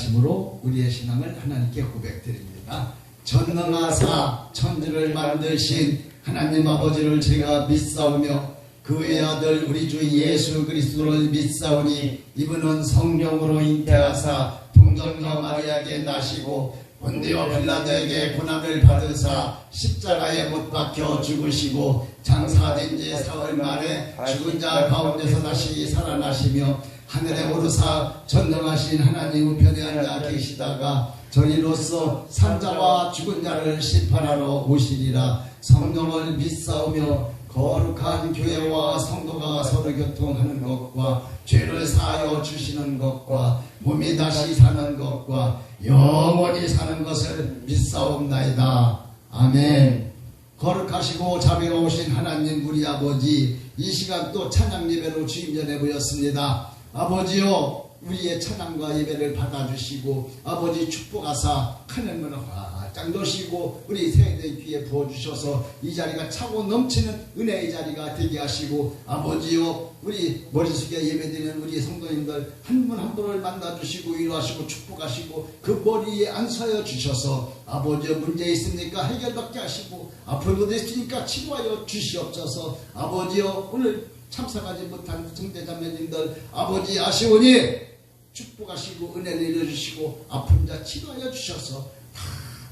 인내하심으로 우리의 신앙을 하나님께 고백드립니다. 전능하사 천지를 만드신 하나님 아버지를 제가 믿사오며 그의 아들 우리 주 예수 그리스도를 믿사오니 이분은 성령으로 잉태하사 동정녀 마리아에게 나시고 본디오 빌라도에게 고난을 받으사 십자가에 못 박혀 죽으시고 장사된 지 사흘 만에 죽은 자 가운데서 다시 살아나시며 하늘에 오르사 전능하신 하나님 우편에 앉아 계시다가 저희로서 산자와 죽은 자를 심판하러 오시리라. 성령을 믿사오며 거룩한 교회와 성도가 서로 교통하는 것과 죄를 사하여 주시는 것과 몸이 다시 사는 것과 영원히 사는 것을 믿사옵나이다. 아멘. 거룩하시고 자비로우신 하나님 우리 아버지, 이 시간 또 찬양 예배로 주임 전에 모였습니다. 아버지요, 우리의 찬양과 예배를 받아주시고 아버지 축복하사 하늘문을 활짝 여시고 우리 세대 귀에 부어주셔서 이 자리가 차고 넘치는 은혜의 자리가 되게 하시고 아버지요, 우리 머릿속에 예배드리는 우리 성도님들 한 분 한 분을 만나주시고 위로하시고 축복하시고 그 머리에 안서여 주셔서 아버지요, 문제 있습니까? 해결받게 하시고 아픈 것도 있으니까 치료하여 주시옵소서. 아버지요, 오늘 참석하지 못한 성대자매님들 아버지 아시오니 축복하시고 은혜를 내려주시고 아픈 자 치료하여 주셔서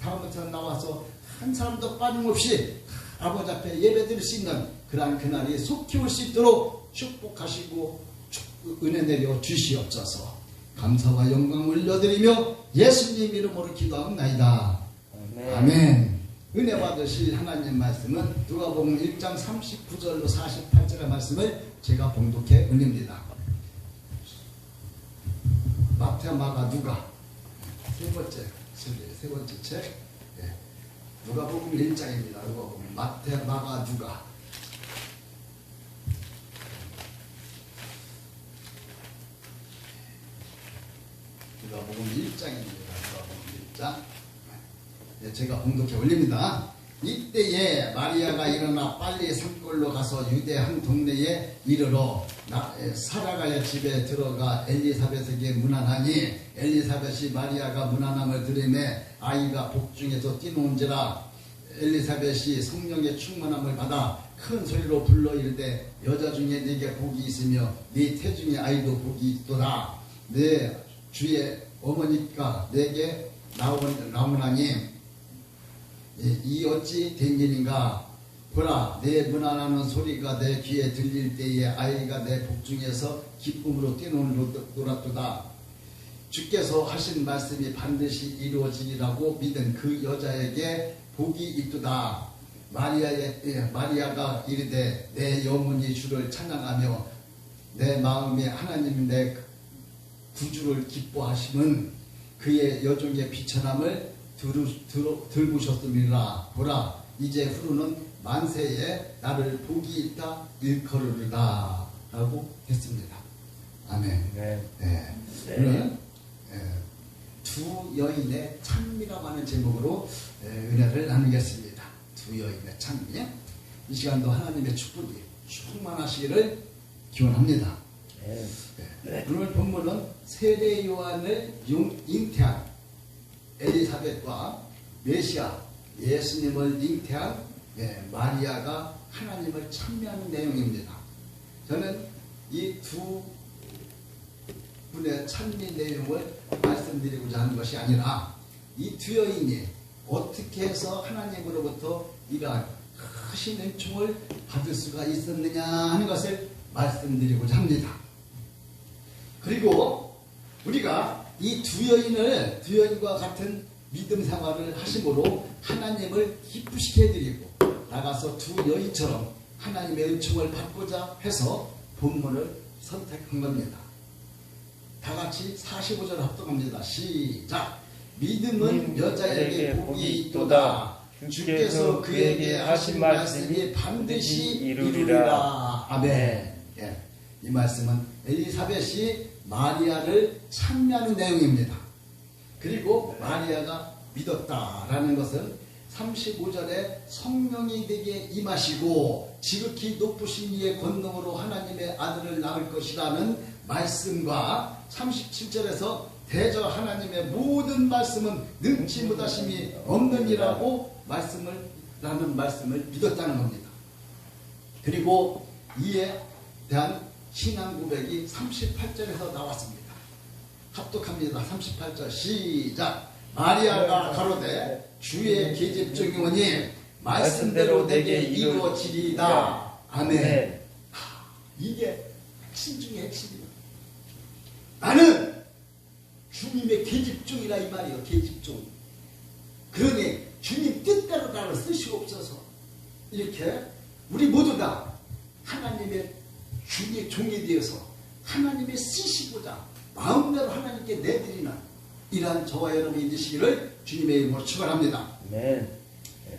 다음부터 나와서 한 사람도 빠짐없이 아버지 앞에 예배드릴 수 있는 그러한 그날이 속히 올 수 있도록 축복하시고 은혜 내려 주시옵소서. 감사와 영광 올려드리며 예수님 이름으로 기도하옵나이다. 아멘. 은혜 받으실 하나님 말씀은 누가복음 1장 39절로 48절의 말씀을 제가 봉독해 올립니다. 마태, 마가, 누가 세 번째 책, 누가복음 1장입니다. 누가복음 마태, 마가, 누가. 누가복음 1장입니다. 누가복음 1장. 제가 봉독해 올립니다. 이때에 마리아가 일어나 빨리 산골로 가서 유대 한 동네에 이르러 사라가의 집에 들어가 엘리사벳에게 문안하니 엘리사벳이 마리아가 문안함을 들으매 아이가 복중에서 뛰노온지라. 엘리사벳이 성령의 충만함을 받아 큰 소리로 불러 이르되 여자 중에 네게 복이 있으며 네 태중의 아이도 복이 있도다. 내 주의 어머니가 내게 나오나니 이 어찌 된 일인가. 보라, 내 문안하는 소리가 내 귀에 들릴 때에 아이가 내 복중에서 기쁨으로 뛰노노라도다. 주께서 하신 말씀이 반드시 이루어지리라고 믿은 그 여자에게 복이 있도다. 마리아가 이르되 내 영혼이 주를 찬양하며 내 마음이 하나님 내 구주를 기뻐하심은 그의 여종의 비천함을 들으셨음이라. 보라, 이제 후로는 만세에 나를 복이 있다 일컬으리라 라고 했습니다. 아멘. 네. 오늘 두 여인의 찬미라고 하는 제목으로 은혜를 나누겠습니다. 두 여인의 찬미. 이 시간도 하나님의 축복이 충만하시기를 기원합니다. 오늘 본문은 세례 요한을 잉태한 엘리사벳과 메시아 예수님을 잉태한 마리아가 하나님을 찬미하는 내용입니다. 저는 이 두 분의 찬미 내용을 말씀드리고자 하는 것이 아니라 이 두 여인이 어떻게 해서 하나님으로부터 이러한 크신 은총을 받을 수가 있었느냐 하는 것을 말씀드리고자 합니다. 그리고 우리가 이 두 여인과 같은 믿음 생활을 하심으로 하나님을 기쁘시게 해드리고 나가서 두 여인처럼 하나님의 은총을 받고자 해서 본문을 선택한 겁니다. 다 같이 45절 합독합니다. 시작. 믿음은 여자에게 복이 있도다. 주께서 그에게 하신 말씀이 반드시 이루리라. 아멘. 이 말씀은 엘리사벳이 마리아를 찬미하는 내용입니다. 그리고 마리아가 믿었다라는 것은 35절에 성령이 내게 임하시고 지극히 높으신 이의 권능으로 하나님의 아들을 낳을 것이라는 말씀과 37절에서 대저 하나님의 모든 말씀은 능치 못하심이 없느니라고 라는 말씀을 믿었다는 겁니다. 그리고 이에 대한 신앙 고백이 38절에서 나왔습니다. 합독합니다. 38절 시작. 마리아가 가로되 주의 계집종이오니 말씀대로 내게 이루어지리이다. 아멘. 이게 핵심 중에 핵심이에요. 나는 주님의 계집종이라 이 말이에요. 계집종. 그러니 주님 뜻대로 나를 쓰시옵소서. 이렇게 우리 모두 다 하나님의 주의 종이 되어서 하나님의 쓰시고자 마음대로 하나님께 내드리는 이러한 저와 여러분이 되시기를 주님의 이름으로 축원합니다.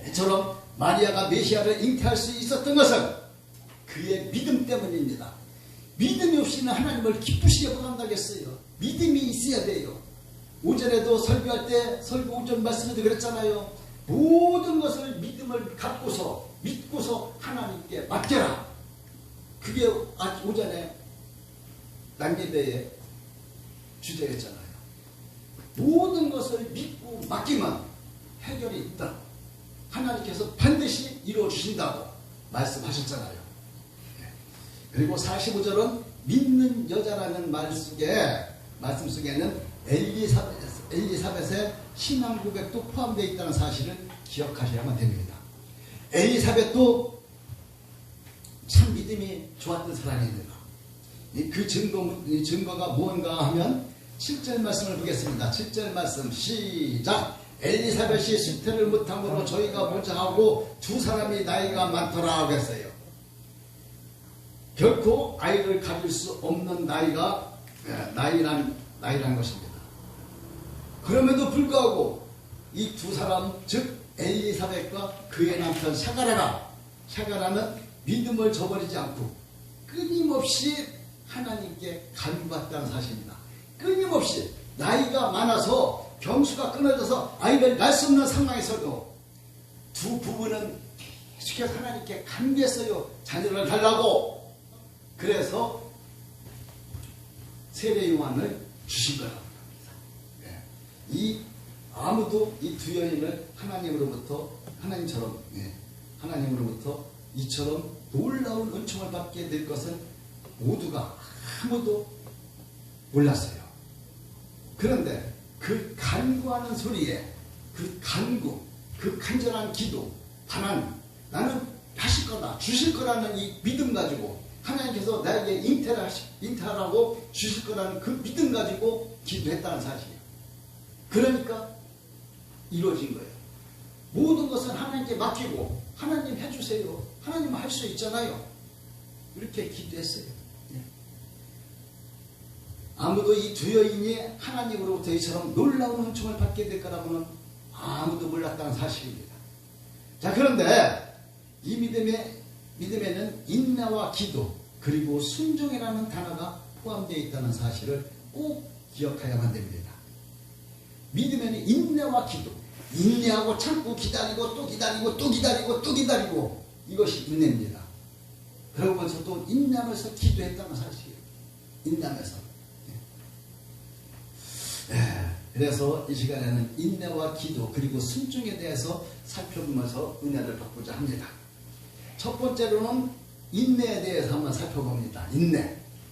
이처럼 마리아가 메시아를 잉태할 수 있었던 것은 그의 믿음 때문입니다. 믿음이 없이는 하나님을 기쁘시게 못한다겠어요. 믿음이 있어야 돼요. 오전에도 설교할 때 설교 오전 말씀에도 그랬잖아요. 모든 것을 믿음을 갖고서 믿고서 하나님께 맡겨라. 그게 오전에 난예배의 주제였잖아요. 모든 것을 믿고 맡기면 해결이 있다. 하나님께서 반드시 이루어 주신다고 말씀하셨잖아요. 그리고 45절은 믿는 여자라는 말씀 속에는 엘리사벳의 신앙 고백도 포함되어 있다는 사실을 기억하셔야만 됩니다. 엘리사벳도 참 믿음이 좋았던 사람입니다. 그 증거가 무언가 하면 7절 말씀을 보겠습니다. 7절 말씀 시작. 엘리사벳이 수태를 못함으로 저희가 보자 하고 두 사람이 나이가 많더라 하겠어요. 결코 아이를 가질 수 없는 나이란 것입니다. 그럼에도 불구하고 이 두 사람 즉 엘리사벳과 그의 남편 샤가라는 믿음을 저버리지 않고 끊임없이 하나님께 간구했다는 사실입니다. 끊임없이 나이가 많아서 경수가 끊어져서 아이를 낳을 수 없는 상황에서도 두 부부는 계속해서 하나님께 간구했어요. 자녀를 달라고. 그래서 세례 요한을 주신 거랍니다. 아무도 이 두 여인을 하나님으로부터 이처럼 놀라운 은총을 받게 될 것은 모두가 아무도 몰랐어요. 그런데 그 간구하는 소리에 그 간절한 기도, 반항, 나는 하실 거다, 주실 거라는 이 믿음 가지고 하나님께서 나에게 잉태하라고 주실 거라는 그 믿음 가지고 기도했다는 사실이에요. 그러니까 이루어진 거예요. 모든 것은 하나님께 맡기고 하나님 해주세요. 하나님은 할 수 있잖아요. 이렇게 기도했어요. 아무도 이 두 여인이 하나님으로부터 이처럼 놀라운 은총을 받게 될 거라고는 아무도 몰랐다는 사실입니다. 자, 그런데 이 믿음에는 인내와 기도 그리고 순종이라는 단어가 포함되어 있다는 사실을 꼭 기억해야만 됩니다. 믿음에는 인내와 기도, 인내하고 참고 기다리고 또 기다리고 또 기다리고 또 기다리고, 이것이 인내입니다. 그러면서 또 인내하면서 기도했다는 사실이에요. 인내하면서. 그래서 이 시간에는 인내와 기도 그리고 순종에 대해서 살펴보면서 은혜를 받고자 합니다. 첫 번째로는 인내에 대해서 한번 살펴봅니다.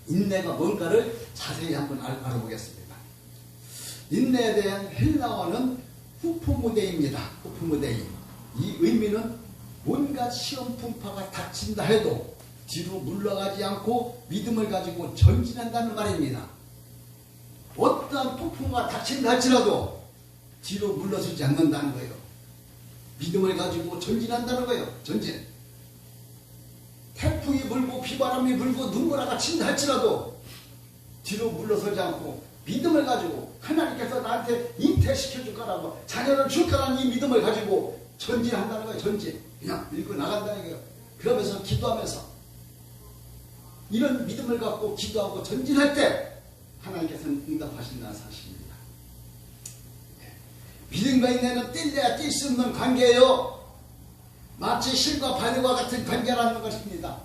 인내가 뭔가를 자세히 한번 알아보겠습니다. 인내에 대한 헬라어는 후포모데이입니다. 후포모데이. 이 의미는 온갖 시험 풍파가 닥친다 해도 뒤로 물러가지 않고 믿음을 가지고 전진한다는 말입니다. 어떠한 폭풍과 닥친다 할지라도 뒤로 물러서지 않는다는 거예요. 믿음을 가지고 전진한다는 거예요. 전진. 태풍이 불고 비바람이 불고 눈보라가 친다 할지라도 뒤로 물러서지 않고 믿음을 가지고 하나님께서 나한테 잉태시켜줄 거라고 자녀를 줄 거라는 이 믿음을 가지고 전진한다는 거예요. 전진. 그냥 밀고 나간다는 거예요. 그러면서 기도하면서 이런 믿음을 갖고 기도하고 전진할 때 하나님께서는 응답하신다는 사실입니다. 믿음과 인내는 뗄래야 뗄 수 없는 관계예요. 마치 실과 바늘과 같은 관계라는 것입니다.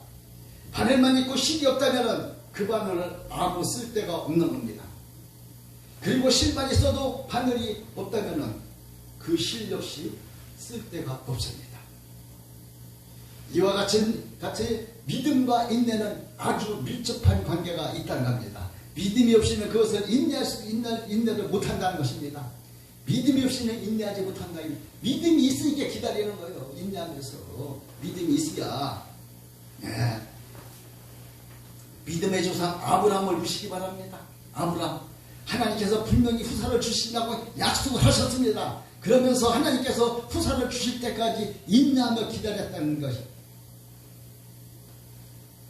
바늘만 있고 실이 없다면 그 바늘은 아무 쓸데가 없는 겁니다. 그리고 실만 있어도 바늘이 없다면은 그 실 역시 쓸데가 없습니다. 이와 같이 믿음과 인내는 아주 밀접한 관계가 있다는 겁니다. 믿음이 없이는 그것을 인내를 못한다는 것입니다. 믿음이 없이는 인내하지 못한다. 믿음이 있으니까 기다리는 거예요. 인내하면서 믿음이 있어야. 네. 믿음의 조상 아브라함을 보시기 바랍니다. 아브라함, 하나님께서 분명히 후사를 주신다고 약속을 하셨습니다. 그러면서 하나님께서 후사를 주실 때까지 인내하며 기다렸다는 것이,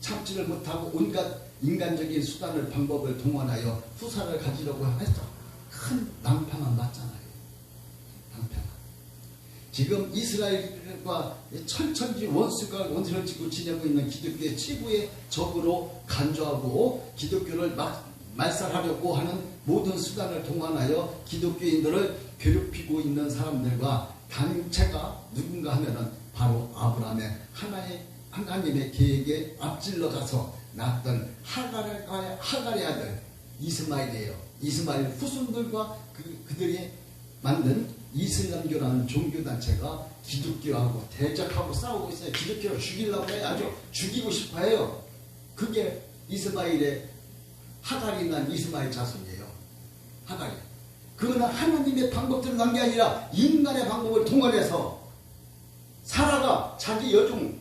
참지를 못하고 온갖 인간적인 수단을 방법을 동원하여 후사를 가지려고 해서 큰 낭패만 맞잖아요. 낭패만. 지금 이스라엘과 철천지 원수가 원수를 지고 지내고 있는 기독교의 최고의 적으로 간주하고 기독교를 말살하려고 하는 모든 수단을 동원하여 기독교인들을 괴롭히고 있는 사람들과 단체가 누군가 하면은 바로 아브라함의 하나님의 계획에 앞질러 가서 낳았던 하갈의 아들 이스마엘이에요. 이스마엘 후손들과 그들이 만든 이슬람교라는 종교단체가 기독교하고 대적하고 싸우고 있어요. 기독교를 죽이려고 해요. 아주 죽이고 싶어 해요. 그게 이스마엘의 하갈이 난 이스마엘 자손이에요. 하갈이. 그거는 하나님의 방법대로 난 게 아니라 인간의 방법을 동원해서 사라가 자기 여종을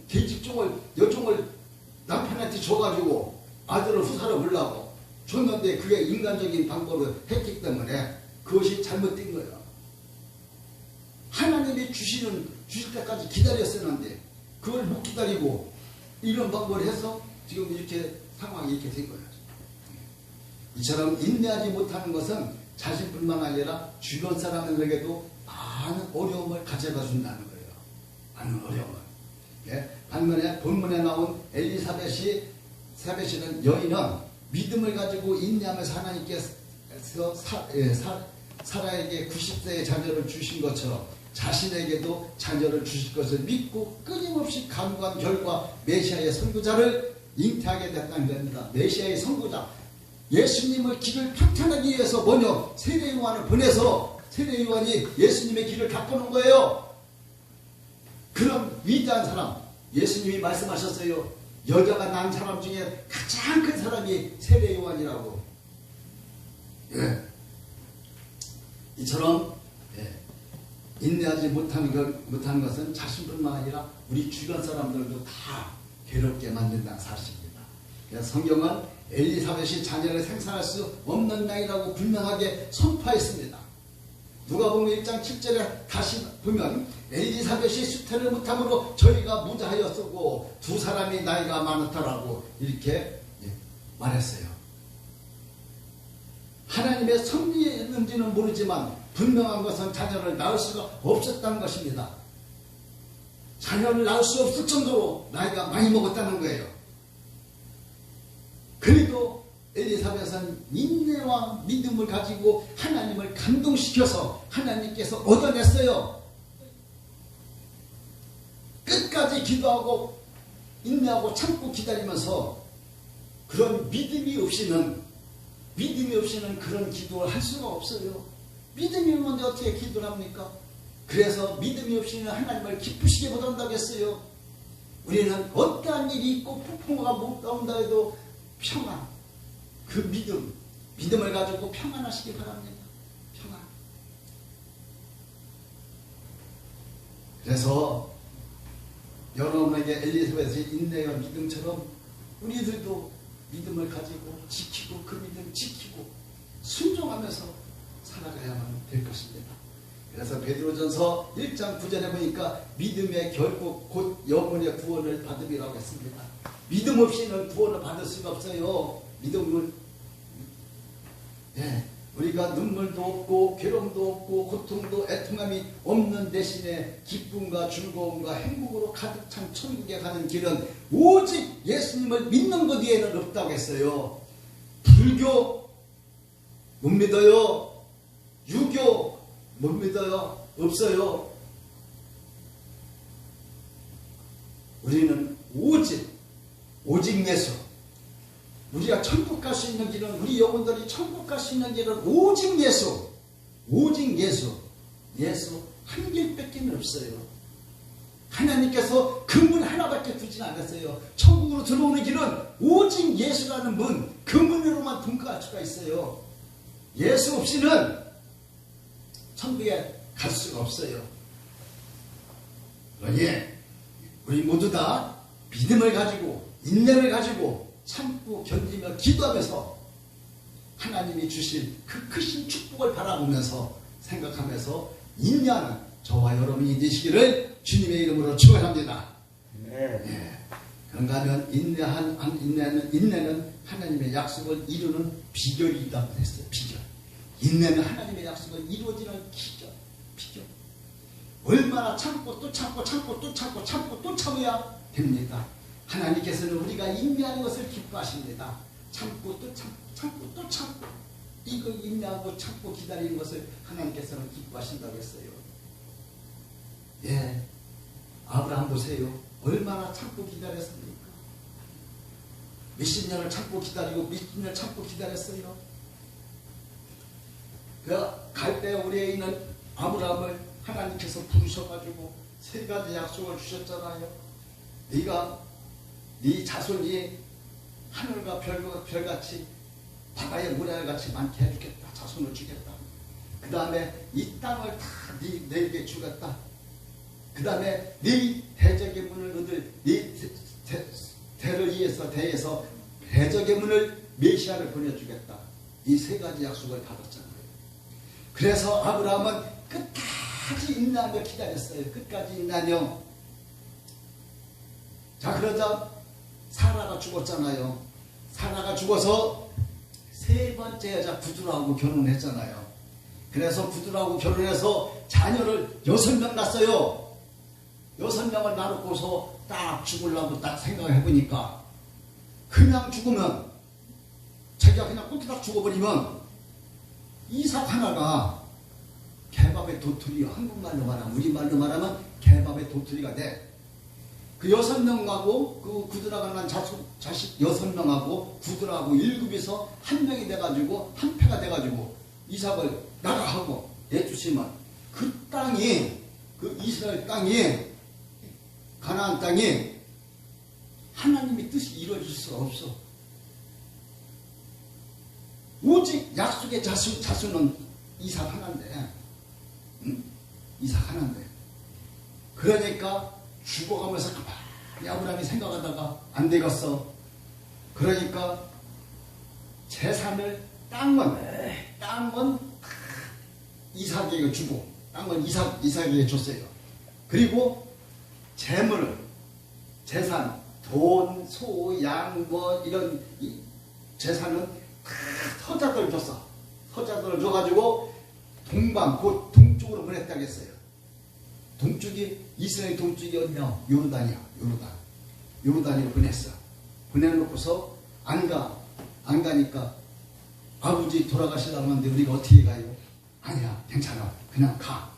남편한테 줘가지고 아들을 후사로 보려고 줬는데 그게 인간적인 방법을 했기 때문에 그것이 잘못된 거예요. 하나님이 주실 때까지 기다렸었는데 그걸 못 기다리고 이런 방법을 해서 지금 이렇게 상황이 이렇게 된 거예요. 이처럼 인내하지 못하는 것은 자신뿐만 아니라 주변 사람들에게도 많은 어려움을 가져다 준다는 거예요. 많은 어려움을. 예? 반면에 본문에 나온 엘리사벳이는 여인은 믿음을 가지고 인내하면서 하나님께서 사라에게 90세의 자녀를 주신 것처럼 자신에게도 자녀를 주실 것을 믿고 끊임없이 간구한 결과 메시아의 선구자를 잉태하게 됐다는 겁니다. 메시아의 선구자, 예수님의 길을 평탄하기 위해서 먼저 세례 요한을 보내서 세례 요한이 예수님의 길을 닦아놓은 거예요. 그런 위대한 사람, 예수님이 말씀하셨어요. 여자가 난 사람 중에 가장 큰 사람이 세례 요한이라고. 예. 이처럼 인내하지 못하는 것은 자신뿐만 아니라 우리 주변 사람들도 다 괴롭게 만든다는 사실입니다. 그래서 성경은 엘리사벳이 자녀를 생산할 수 없는 나이라고 분명하게 선포했습니다. 누가복음 1장 7절에 다시 보면 엘리사벳이 수태를 못함으로 저희가 무자하였었고 두 사람이 나이가 많았다라고 이렇게 말했어요. 하나님의 섭리였는지는 모르지만 분명한 것은 자녀를 낳을 수가 없었다는 것입니다. 자녀를 낳을 수 없을 정도로 나이가 많이 먹었다는 거예요. 그래도 엘리사벳은 인내와 믿음을 가지고 하나님을 감동시켜서 하나님께서 얻어냈어요. 끝까지 기도하고 인내하고 참고 기다리면서 그런 믿음이 없이는 그런 기도를 할 수가 없어요. 믿음이 없는데 어떻게 기도를 합니까? 그래서 믿음이 없이는 하나님을 기쁘시게 못한다고 했어요. 우리는 어떠한 일이 있고 폭풍우가 못 나온다 해도 평안, 그 믿음을 가지고 평안하시기 바랍니다. 평안. 그래서 여러분에게 엘리사벳의 인내와 믿음처럼 우리들도 믿음을 가지고 지키고 그 믿음 지키고 순종하면서 살아가야만 될 것입니다. 그래서 베드로전서 1장 9절에 보니까 믿음의 결국 곧 영혼의 구원을 받음이라고 했습니다. 믿음 없이는 구원을 받을 수가 없어요. 믿음을 우리가 눈물도 없고 괴로움도 없고 고통도 애통함이 없는 대신에 기쁨과 즐거움과 행복으로 가득 찬 천국에 가는 길은 오직 예수님을 믿는 것 외에는 없다고 했어요. 불교 못 믿어요. 유교 못 믿어요. 없어요. 우리는 오직 예수, 우리가 천국 갈 수 있는 길은, 우리 영혼들이 천국 갈 수 있는 길은 오직 예수, 오직 예수, 예수 한 길밖에 없어요. 하나님께서 그 문 하나밖에 두진 않았어요. 천국으로 들어오는 길은 오직 예수라는 문, 그 문으로만 통과할 수가 있어요. 예수 없이는 천국에 갈 수가 없어요. 그러니 우리 모두 다 믿음을 가지고 인내를 가지고 참고 견디며 기도하면서 하나님이 주실 그 크신 축복을 바라보면서 생각하면서 인내하는 저와 여러분이 되시기를 주님의 이름으로 축원합니다. 네. 그런가 하면 인내는 하나님의 약속을 이루는 비결이라고 했어요. 비결. 인내는 하나님의 약속을 이루어지는 비결. 얼마나 참고 또 참고 참고 또 참고 참고 또 참아야 됩니다. 하나님께서는 우리가 인내하는 것을 기뻐하십니다. 참고 또 참고 참고 또 참고, 이거 인내하고 참고 기다리는 것을 하나님께서는 기뻐하신다고 했어요. 예, 아브라함 보세요. 얼마나 참고 기다렸습니까? 몇십 년을 참고 기다리고 몇십 년을 참고 기다렸어요. 그 갈대 우리에 있는 아브라함을 하나님께서 부르셔가지고 세 가지 약속을 주셨잖아요. 네가 네 자손이 하늘과 별같이 바다의 모래같이 많게 해주겠다. 자손을 주겠다. 그 다음에 이 땅을 다 네게 주겠다. 그 다음에 네 대적의 문을 얻을 네 대를 위해서 대해서 대적의 문을 메시아를 보내주겠다. 이 세 가지 약속을 받았잖아요. 그래서 아브라함은 끝까지 인내하며 기다렸어요. 끝까지 인내하며. 자, 그러자 사라가 죽었잖아요. 사라가 죽어서 세 번째 여자 부두라하고 결혼했잖아요. 그래서 부두라하고 결혼해서 자녀를 6명 낳았어요. 6명을 낳고서 딱 죽으려고 딱 생각을 해보니까 그냥 죽으면, 자기가 그냥 ቁ기딱 죽어버리면 이삭 하나가 개밥의 도토리요. 한국말로 말하면, 우리말로 말하면 개밥의 도토리가 돼. 그 6명하고 그 구두라가 난 자식 6명하고 구두라하고 7이서 한 명이 돼가지고 한 패가 돼가지고 이삭을 나가하고 내주시면 그 땅이, 그 이스라엘 땅이, 가나안 땅이 하나님의 뜻이 이루어질 수가 없어. 오직 약속의 자손은 이삭 하나인데, 응? 이삭 하나인데. 그러니까 죽어가면서 가만히 아브라함이 생각하다가 안 되겠어. 그러니까 재산을 땅은 이삭에게 주고, 땅은 이삭에게 줬어요. 그리고 재물을, 재산, 돈, 소, 양, 뭐 이런 재산은 다 서자들 줬어. 서자들을 줘가지고 동방, 곧 동쪽으로 보냈다고 했어요. 동쪽이, 이스라엘 동쪽이 어디냐? 요르단이야. 요르단으로 보냈어. 보내놓고서 안 가니까 아버지 돌아가시려고 하는데 우리가 어떻게 가요? 아니야, 괜찮아, 그냥 가.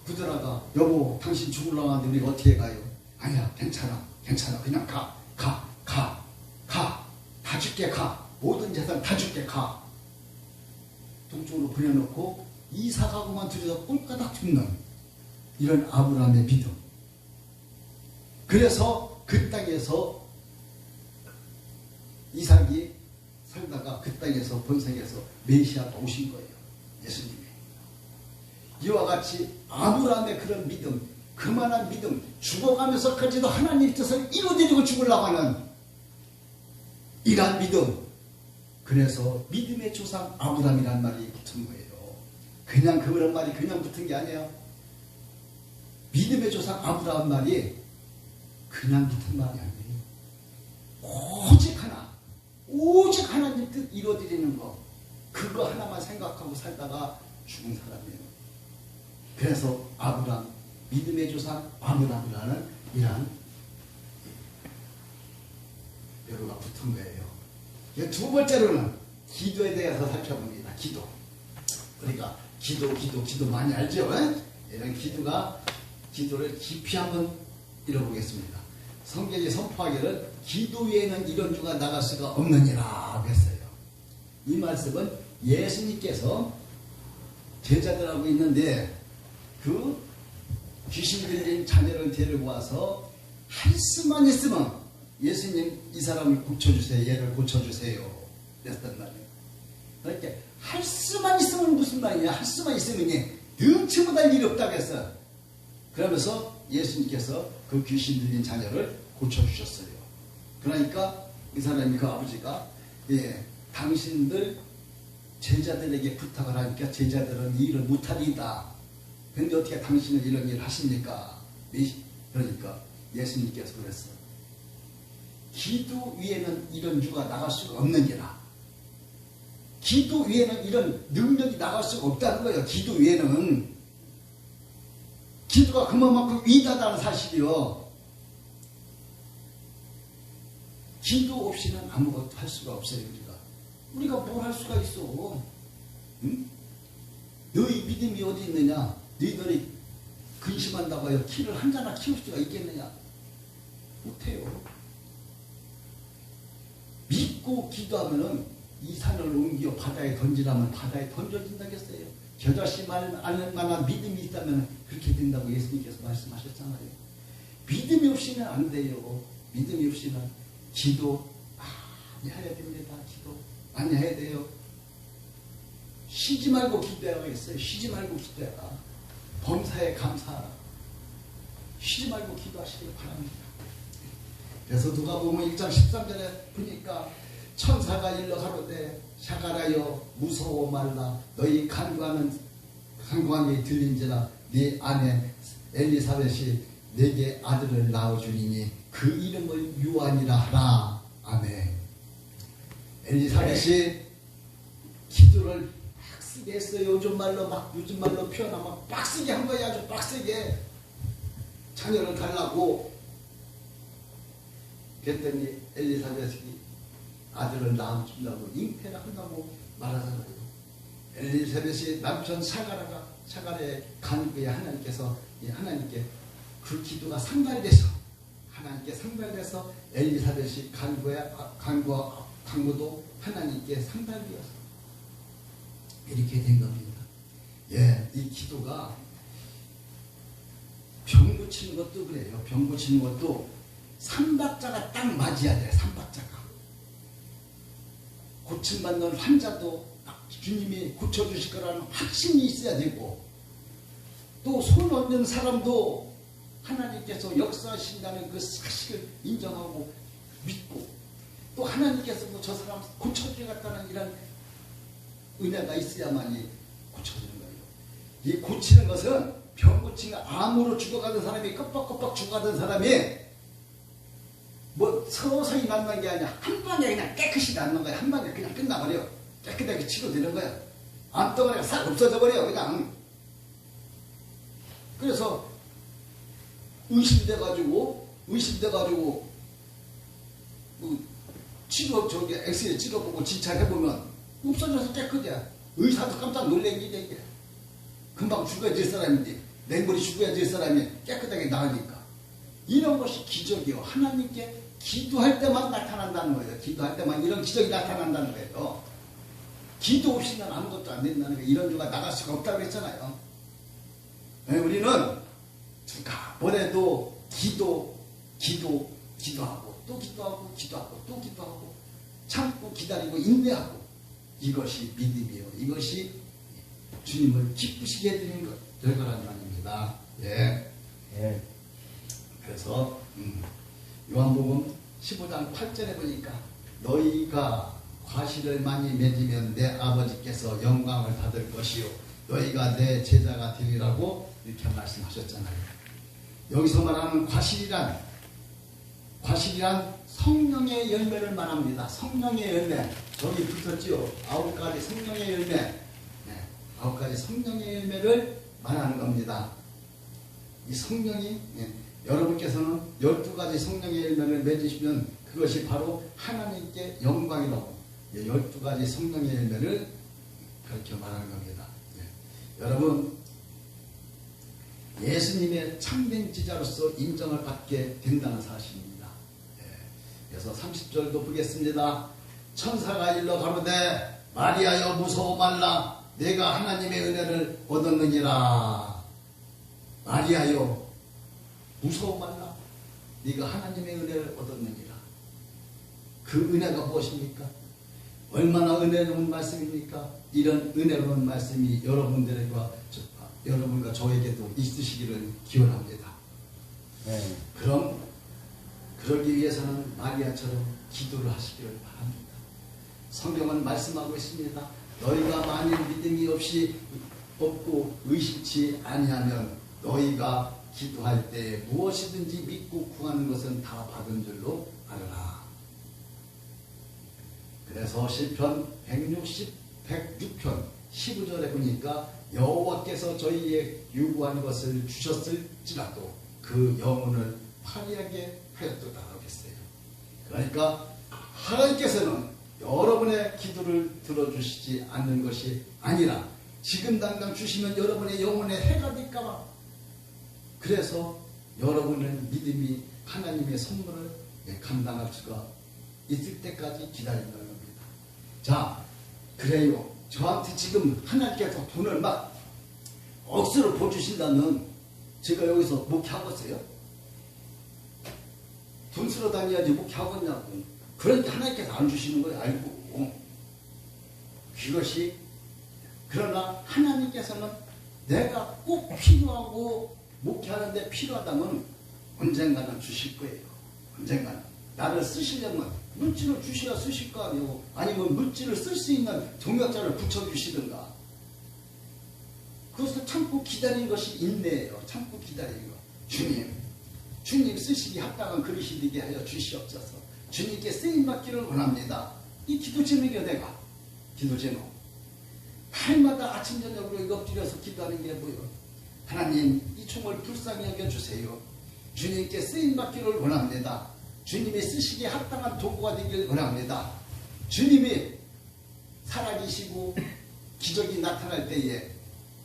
부드라가 여보 당신 죽으려고 하는데 우리가 어떻게 가요? 아니야, 괜찮아, 그냥 가. 다 줄게, 가. 모든 재산 다 줄게, 가. 동쪽으로 보내놓고 이삭하고만 둘이서 꼴까닥 죽는 이런 아브라함의 믿음. 그래서 그 땅에서 이삭이 살다가 그 땅에서 번성해서 메시아가 오신 거예요. 예수님이. 이와 같이 아브라함의 그런 믿음, 그만한 믿음, 죽어가면서까지도 하나님 뜻을 이루어드리고 죽으려고 하는 이러한 믿음. 그래서 믿음의 조상 아브라함이라는 말이 붙은 거예요. 그냥 그런 말이 그냥 붙은 게 아니에요. 믿음의 조상 아브라함 말이 그냥 붙은 말이 아니에요. 오직 하나님 뜻 이루어드리는 거, 그거 하나만 생각하고 살다가 죽은 사람이에요. 그래서 아브라함, 믿음의 조상 아브라함이라는 이러한 뼈가 붙은 거예요. 두 번째로는 기도에 대해서 살펴봅니다. 기도. 우리가 기도 많이 알죠? 이런 기도를 깊이 한번 읽어보겠습니다. 성경이 선포하기를 기도 외에는 이런 주가 나갈 수가 없느니라 했어요. 이 말씀은 예수님께서 제자들하고 있는데 그 귀신 들린 자녀를 데리고 와서 할 수만 있으면 예수님 이 사람을 고쳐주세요. 얘를 고쳐주세요. 그랬단 말이에요. 그러니까 할 수만 있으면 무슨 말이냐. 할 수만 있으면 능치 못할 일이 없다고 했어요. 그러면서 예수님께서 그 귀신 들린 자녀를 고쳐주셨어요. 그러니까 이 사람이 그 아버지가 당신들 제자들에게 부탁을 하니까 제자들은 이 일을 못하리다. 근데 어떻게 당신은 이런 일을 하십니까? 그러니까 예수님께서 그랬어요. 기도 위에는 이런 주가 나갈 수가 없느니라. 기도 위에는 이런 능력이 나갈 수가 없다는 거예요. 기도 위에는. 기도가 그만큼 위대하다는 사실이요. 기도 없이는 아무것도 할 수가 없어요. 우리가 뭘 할 수가 있어. 응? 너희 믿음이 어디 있느냐? 너희들이 근심한다고 해요. 키를 한 자나 키울 수가 있겠느냐? 못해요. 믿고 기도하면은 이 산을 옮겨 바다에 던지라면 바다에 던져진다고 했어요. 겨자씨 알 만한 믿음이 있다면 그렇게 된다고 예수님께서 말씀하셨잖아요. 믿음이 없이는 안 돼요. 믿음이 없이는 기도 많이 해야 됩니다. 기도 많이 해야 돼요. 쉬지 말고 기도해라 했어요. 쉬지 말고 기도해라. 범사에 감사하라. 쉬지 말고 기도하시길 바랍니다. 그래서 누가 보면 1장 13절에 보니까 천사가 일러 가로되 샤가라여 무서워 말라. 너희 간구하는 게 들린지라. 네 아내 엘리사벳이 내게 아들을 낳아주리니 그 이름을 요한이라 하라. 아멘. 엘리사벳이 기도를 빡세게 했어요. 요즘 말로 표현하면 빡세게 한 거야. 아주 빡세게 자녀를 달라고. 그랬더니 엘리사벳이 아들을 낳아준다고 잉태를 한다고 말하잖아요. 엘리사벳이 남편 사가라의 간구에 하나님께 그 기도가 상달돼서 하나님께 상달돼서 엘리사벳이 간구도 하나님께 상달되어서 이렇게 된 겁니다. 이 기도가 병 고치는 것도 그래요. 병 고치는 것도 삼박자가 딱 맞아야 돼요. 삼박자가. 고침받는 환자도 주님이 고쳐주실 거라는 확신이 있어야 되고, 또 손 얹는 사람도 하나님께서 역사하신다는 그 사실을 인정하고 믿고, 또 하나님께서 저 사람 고쳐주겠다는 이런 은혜가 있어야만이 고쳐주는 거예요. 이 고치는 것은 병 고치는 암으로 죽어가던 사람이 껍박껍박 죽어가던 사람이 뭐 서서히 낫는 게 아니라 한 방에 그냥 깨끗이 낫는 거야. 한 방에 그냥 끝나버려. 깨끗하게 치료되는 거야. 암덩어리가 싹 없어져 버려 그냥. 그래서 의심돼가지고 엑스레이 찍어보고 진찰해보면 없어져서 깨끗이야. 의사도 깜짝 놀란 일이야 이게. 금방 죽어야 될 사람인데 냉물이 죽어야 될 사람이 깨끗하게 나으니까. 이런 것이 기적이요. 하나님께 기도할 때만 나타난다는 거예요. 기도할 때만 이런 기적이 나타난다는 거예요. 기도 없이는 아무것도 안 된다는 거예요. 이런 주가 나갈 수가 없다고 했잖아요. 우리는 누가 뭐래도 기도하고 또 기도하고 참고 기다리고 인내하고, 이것이 믿음이요. 이것이 주님을 기쁘시게 해드리는 것 될 거란 말입니다. 그래서 요한복음 15장 8절에 보니까 너희가 과실을 많이 맺으면 내 아버지께서 영광을 받을 것이요 너희가 내 제자가 되리라고 이렇게 말씀하셨잖아요. 여기서 말하는 과실이란 성령의 열매를 말합니다. 성령의 열매. 저기 붙었지요. 9가지 성령의 열매. 9가지 성령의 열매를 말하는 겁니다. 이 성령이 여러분께서는 12가지 성령의 열매를 맺으시면 그것이 바로 하나님께 영광이라고 12가지 성령의 열매를 그렇게 말하는 겁니다. 여러분 예수님의 참된 제자로서 인정을 받게 된다는 사실입니다. 그래서 30절도 보겠습니다. 천사가 일러 가로되 마리아여 무서워 말라 내가 하나님의 은혜를 얻었느니라. 마리아여 무서워 말라 네가 하나님의 은혜를 얻었느니라. 그 은혜가 무엇입니까? 얼마나 은혜로운 말씀입니까? 이런 은혜로운 말씀이 여러분과 저에게도 있으시기를 기원합니다. 네. 그럼 그러기 위해서는 마리아처럼 기도를 하시기를 바랍니다. 성경은 말씀하고 있습니다. 너희가 만일 믿음이 없고 의심치 아니하면 너희가 기도할 때 무엇이든지 믿고 구하는 것은 다 받은 줄로 알아라. 그래서 시편 106편 15절에 보니까 여호와께서 저희의 요구한 것을 주셨을지라도 그 영혼을 파리하게 하였도다 하겠어요. 그러니까 하나님께서는 여러분의 기도를 들어주시지 않는 것이 아니라 지금 당장 주시면 여러분의 영혼에 해가 될까봐, 그래서 여러분의 믿음이 하나님의 선물을 감당할 수가 있을 때까지 기다린다는 겁니다. 자, 그래요. 저한테 지금 하나님께서 돈을 막 억수로 보여주신다면 제가 여기서 목회하겠어요? 돈 쓰러 다녀야지 목회하겠냐고. 그러니까 하나님께서 안 주시는 걸 알고. 그것이, 그러나 하나님께서는 내가 꼭 필요하고 목회하는데 필요하다면 언젠가는 주실 거예요. 언젠가는. 나를 쓰시려면 물질을 주셔야 쓰실 거 아니에요. 아니면 물질을 쓸 수 있는 동역자를 붙여주시든가. 그것을 참고 기다리는 것이 인내예요. 참고 기다리는 거. 주님 쓰시기 합당한 그릇이 되게 하여 주시옵소서. 주님께 쓰임받기를 원합니다. 이 기도 제목이요. 내가 기도 제목 날마다 아침 저녁으로 엎드려서 기도하는 게 뭐예요? 하나님, 이 총을 불쌍히 여겨주세요. 주님께 쓰임받기를 원합니다. 주님이 쓰시기에 합당한 도구가 되길 원합니다. 주님이 살아계시고 기적이 나타날 때에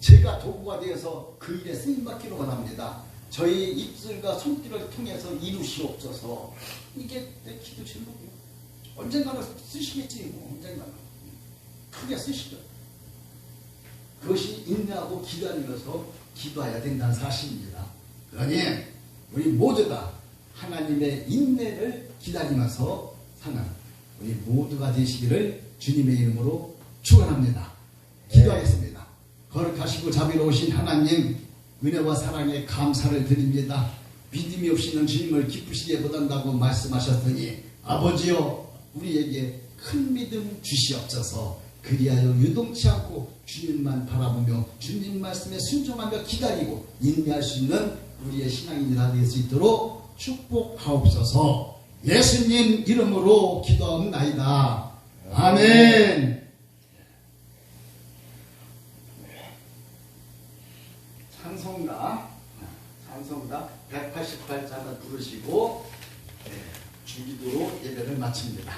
제가 도구가 되어서 그 일에 쓰임받기를 원합니다. 저희 입술과 손길을 통해서 이루시옵소서. 이게 내 기도 제목이에요. 언젠가는 쓰시겠지. 뭐 언젠가는 크게 쓰시죠. 그것이 인내하고 기다리면서 기도해야 된다는 사실입니다. 그러니 우리 모두가 하나님의 인내를 기다리면서 사는 우리 모두가 되시기를 주님의 이름으로 축원합니다. 기도하겠습니다. 거룩하시고 자비로우신 하나님, 은혜와 사랑에 감사를 드립니다. 믿음이 없이는 주님을 기쁘시게 못한다고 말씀하셨더니 아버지여, 우리에게 큰 믿음 주시옵소서. 그리하여 유동치 않고 주님만 바라보며 주님 말씀에 순종하며 기다리고 인내할 수 있는 우리의 신앙인이 될 수 있도록 축복하옵소서. 예수님 이름으로 기도하옵나이다. 아멘. 찬송가 188장을 부르시고 주기도로 예배를 마칩니다.